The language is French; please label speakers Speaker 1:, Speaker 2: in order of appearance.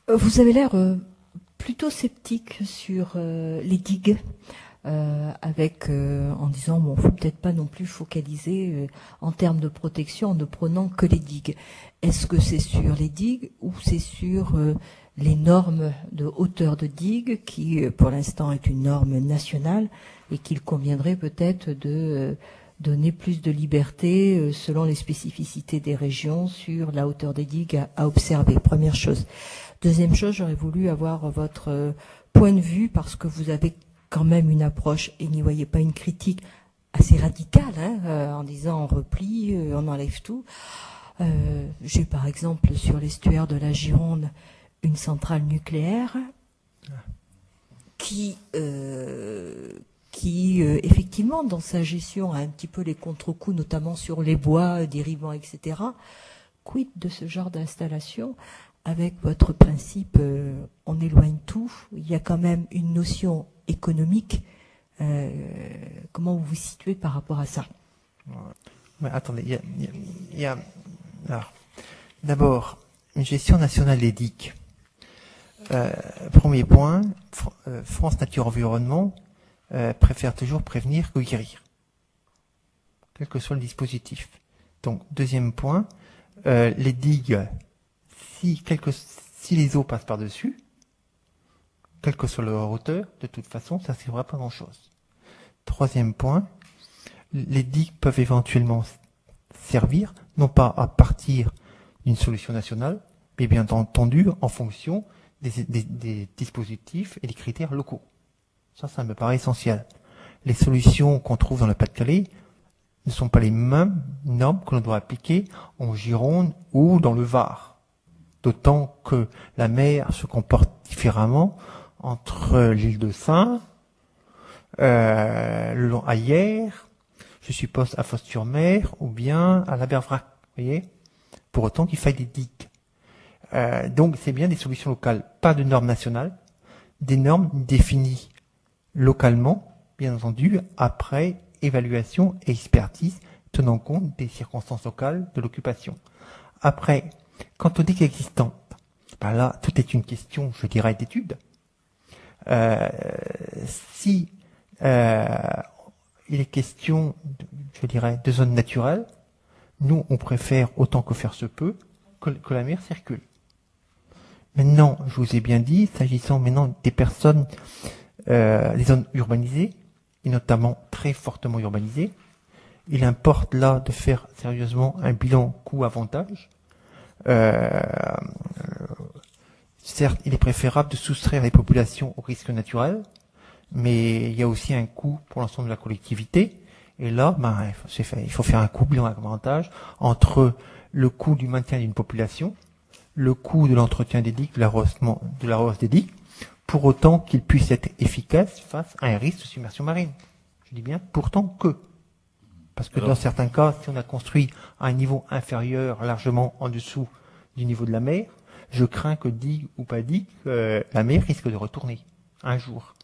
Speaker 1: Vous avez l'air plutôt sceptique sur les digues, en disant bon, faut peut-être pas non plus focaliser en termes de protection en ne prenant que les digues. Est-ce que c'est sur les digues ou c'est sur les normes de hauteur de digues qui, pour l'instant, est une norme nationale et qu'il conviendrait peut-être de donner plus de liberté selon les spécificités des régions sur la hauteur des digues à observer. Première chose. Deuxième chose, j'aurais voulu avoir votre point de vue parce que vous avez quand même une approche, et n'y voyez pas une critique assez radicale, en disant on replie, on enlève tout. J'ai par exemple sur l'estuaire de la Gironde une centrale nucléaire qui effectivement dans sa gestion a un petit peu les contre-coups, notamment sur les bois dérivants, etc. Quid de ce genre d'installation avec votre principe on éloigne tout, il y a quand même une notion économique. Comment vous vous situez par rapport à ça?
Speaker 2: Ouais, attendez, il y a alors, d'abord, une gestion nationale des digues. Premier point, France Nature Environnement préfère toujours prévenir que guérir, quel que soit le dispositif. Donc, deuxième point, les digues, si les eaux passent par-dessus, quelle que soit leur hauteur, de toute façon, ça ne servira pas grand-chose. Troisième point, les digues peuvent éventuellement servir, non pas à partir d'une solution nationale, mais bien entendu en fonction des dispositifs et des critères locaux. Ça me paraît essentiel. Les solutions qu'on trouve dans le Pas-de-Calais ne sont pas les mêmes normes que l'on doit appliquer en Gironde ou dans le Var. D'autant que la mer se comporte différemment entre l'île de Sein, le long à Hyères, je suppose à Fos-sur-Mer ou bien à la Bervrac, vous voyez, pour autant qu'il faille des digues. Donc c'est bien des solutions locales, pas de normes nationales, des normes définies localement, bien entendu, après évaluation et expertise, tenant compte des circonstances locales de l'occupation. Après, quant aux digues existantes, ben là, tout est une question, je dirais, d'étude. Si il est question, je dirais, de zones naturelles, nous, on préfère, autant que faire se peut, que la mer circule. Maintenant, je vous ai bien dit, s'agissant maintenant des personnes, les zones urbanisées, et notamment très fortement urbanisées, il importe là de faire sérieusement un bilan coût-avantage. Certes, il est préférable de soustraire les populations aux risques naturels, mais il y a aussi un coût pour l'ensemble de la collectivité. Et là, il faut faire un coût bilan avantage entre le coût du maintien d'une population, le coût de l'entretien des digues, de l'arrosage des digues, pour autant qu'il puisse être efficace face à un risque de submersion marine. Je dis bien pourtant que. Parce que dans certains cas, si on a construit à un niveau inférieur, largement en dessous du niveau de la mer, je crains que digue ou pas digue, la mer risque de retourner un jour.